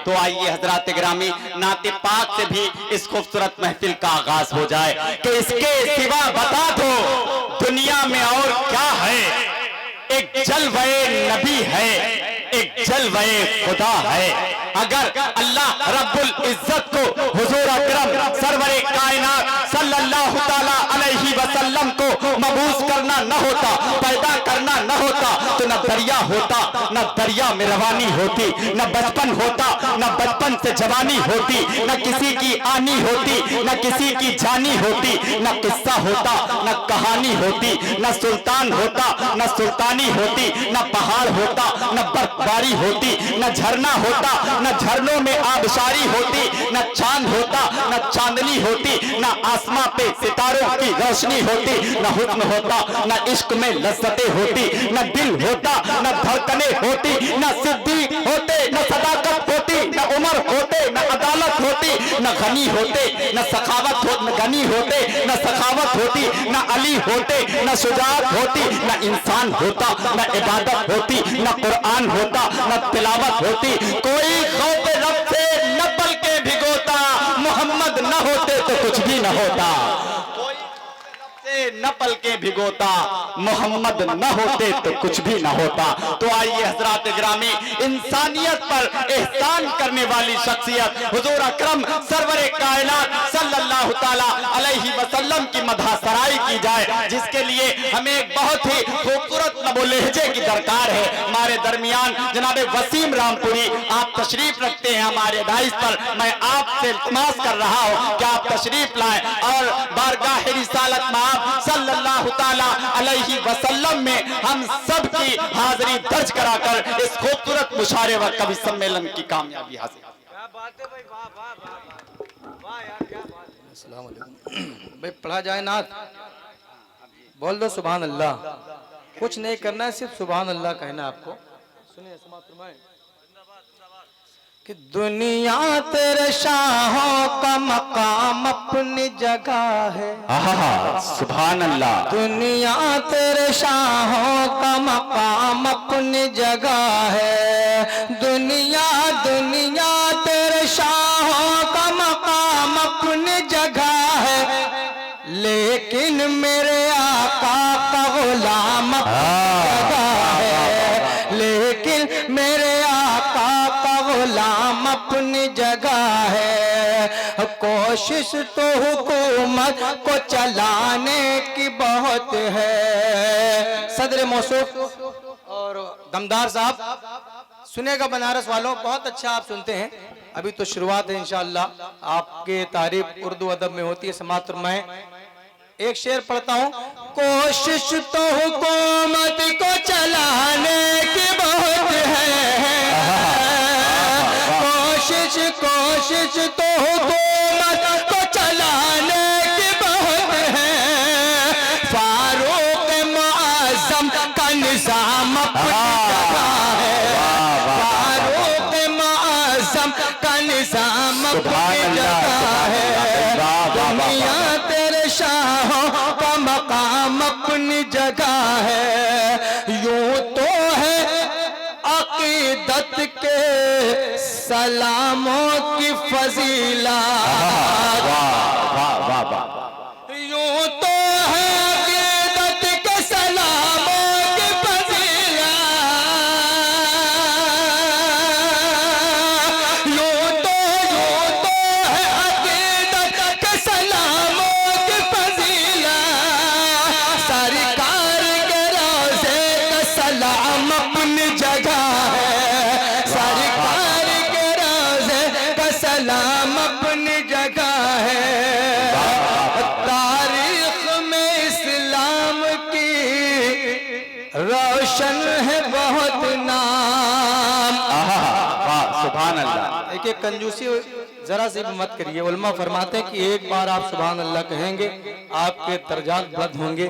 तो आइए हजरात गिरामी नाते पाक से भी इस खूबसूरत महफिल का आगाज हो जाए कि इसके सिवा बता दो दुनिया में और क्या है। एक जलवे नबी है, एक जलवे खुदा है। अगर अल्लाह रब्बुल इज्जत को हुजूर अकरम सरवरे कायनात सल्लल्लाहु ताला अलैहि वसल्लम को मबूस करना न होता, पैदा करना न होता, तो न दरिया होता, न दरिया में रवानी होती, न बचपन होता, न बचपन से जवानी होती, न किसी की आनी होती, न किसी की जानी होती, न किस्सा होता, न कहानी होती, न सुल्तान होता, न सुल्तानी होती, न पहाड़ होता, न बर्फबारी होती, न झरना होता, न झरनों में आबशारी होती, न चांद होता, न चांदनी होती, न आसमां पे सितारों की रोशनी होती, न हुस्न होता, न इश्क में लज्जतें होती, न दिल होता, न धड़कने होती, न सिद्दीक होते, न सदाकत होती, न उमर होते, न अदालत होती, न गनी होते, न सखावत हो, न गनी होते, न सखावत होती, न अली होते, न शुजाअत होती, न इंसान होता, न इबादत होती, न कुरान होता, न तिलावत होती। कोई खौफ रब से न पल के भिगोता, मोहम्मद न होते तो कुछ भी न होता। न पल के भिगोता, मोहम्मद न होते तो कुछ भी न होता। तो आइए हजरात गिरामी इंसानियत पर एहसान करने वाली शख्सियत हुजूर अकरम सरवरे कायनात सल्लल्लाहु ताला अलैहि वसल्लम की मदह सराई की जाए, जिसके लिए हमें एक बहुत ही खूबसूरत नबो लहजे की दरकार है। हमारे दरमियान जनाबे वसीम रामपुरी आप तशरीफ रखते हैं हमारे दाइस पर। मैं आपसे इल्तिमास कर रहा हूँ कि आप तशरीफ लाएं और बारगाह रिसालत में आप सल्लल्लाहु ताला अलैहि वसल्लम में हम सब की हाजिरी दर्ज कराकर इस खूबसूरत मुशारे व कवि सम्मेलन की कामयाबी हासिल। क्या बात है भाई, वाह वाह वाह वाह यार, क्या बात है। अस्सलाम वालेकुम भाई, पढ़ा जाए ना, बोल दो सुभान अल्लाह। कुछ नहीं करना है, सिर्फ सुभान अल्लाह कहना आपको। सुनिए समाअत फरमाएं कि दुनिया तेरे शाहों का मकाम अपनी जगह है। सुभान अल्लाह। दुनिया तेरे शाहों का मकाम अपनी जगह है। दुनिया दुनिया तेरे शाहों का मकाम अपनी जगह है, लेकिन मेरे आका का गुलाम अपनी जगह है। लेकिन मेरे आका का गुलाम अपनी जगह है। कोशिश तो हुकूमत को चलाने की बहुत है। सदर मौसूफ और दमदार साहब सुनेगा बनारस वालों, बहुत अच्छा आप सुनते हैं। अभी तो शुरुआत है, इंशाअल्लाह आपके तारीफ उर्दू अदब में होती है। समाअत मैं एक शेर पढ़ता हूँ। कोशिश तो हुकूमत को चलाने की बहुत है। कोशिश तो हुकूमत को चलाने की बहुत है। फारूक मुअज़्ज़म का निज़ाम अपनी जगह है। फारूक मुअज़्ज़म का निज़ाम अपनी जगह है। दुनिया तेरे शाहों का मकाम अपनी जगह है। यूं तो है अकीदत के सलामों की फजीला, यूं तो है अकीदत के सलामों की फजीला। यूं तो है अकीदत के सलामों की फजीला। सरकार के रोज़े का सलाम अपनी जगह है। सरकार के रोज़े का सलाम अपनी जगह है। तारीख में इस्लाम की रोशन है बहुत नाम। सुभान अल्लाह। एक एक कंजूसी जरा सी भी मत करिए। उलमा फरमाते हैं कि एक बार आप सुभान अल्लाह कहेंगे आपके दर्जात बुलंद होंगे।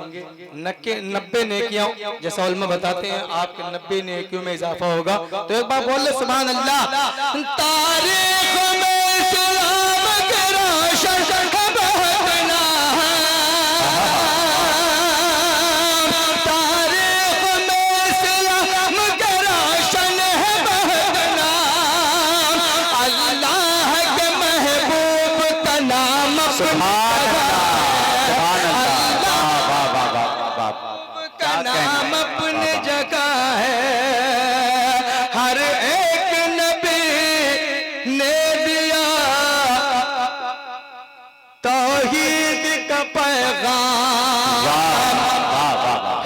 90 नेकियां जैसा उलमा बताते हैं आपके 90 नेकियों में इजाफा होगा। तो एक बार बोल ले सुभान अल्लाह। तारीख में इस्लाम के रोशन है बहुत नाम। तारीख में इस्लाम के रोशन है बहुत नाम। नाम अपनी जगह है, हर एक नबी ने दिया तौहीद का पैगाम,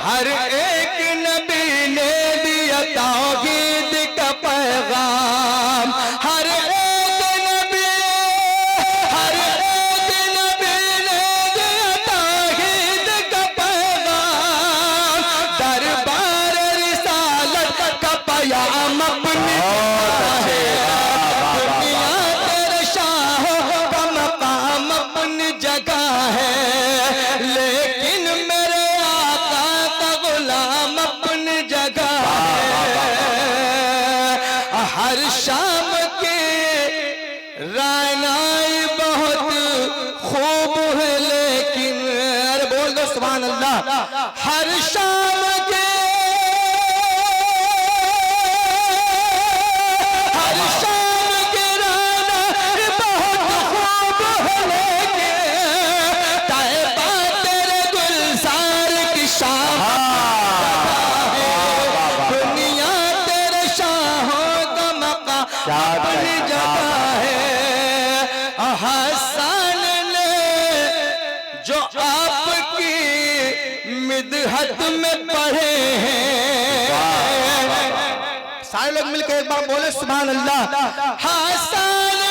हर एक नबी ने दिया तौहीद का पैगाम, हर एक नबी ने दिया तौहीद का पैगाम, दरबार रिसालत का पैगाम अपनी दुनिया तेरे शाहों का मकाम अपनी जगह है, लेकिन मेरे आका का गुलाम अपनी जगह है। हर शाम की रानाई बहुत खूब है, लेकिन अरे बोल दो सुभान अल्लाह, हर शाम के हर शाम के रानाई बहुत खूब है, लेकिन तैबा तेरे गुलजार की शाम है, दुनिया तेरे शाहों का मकाम अपनी जगह है। हसन ने जो आपकी मिदहत में पढ़े हैं, सारे लोग मिलकर एक बार बोले सुभान अल्लाह। हसन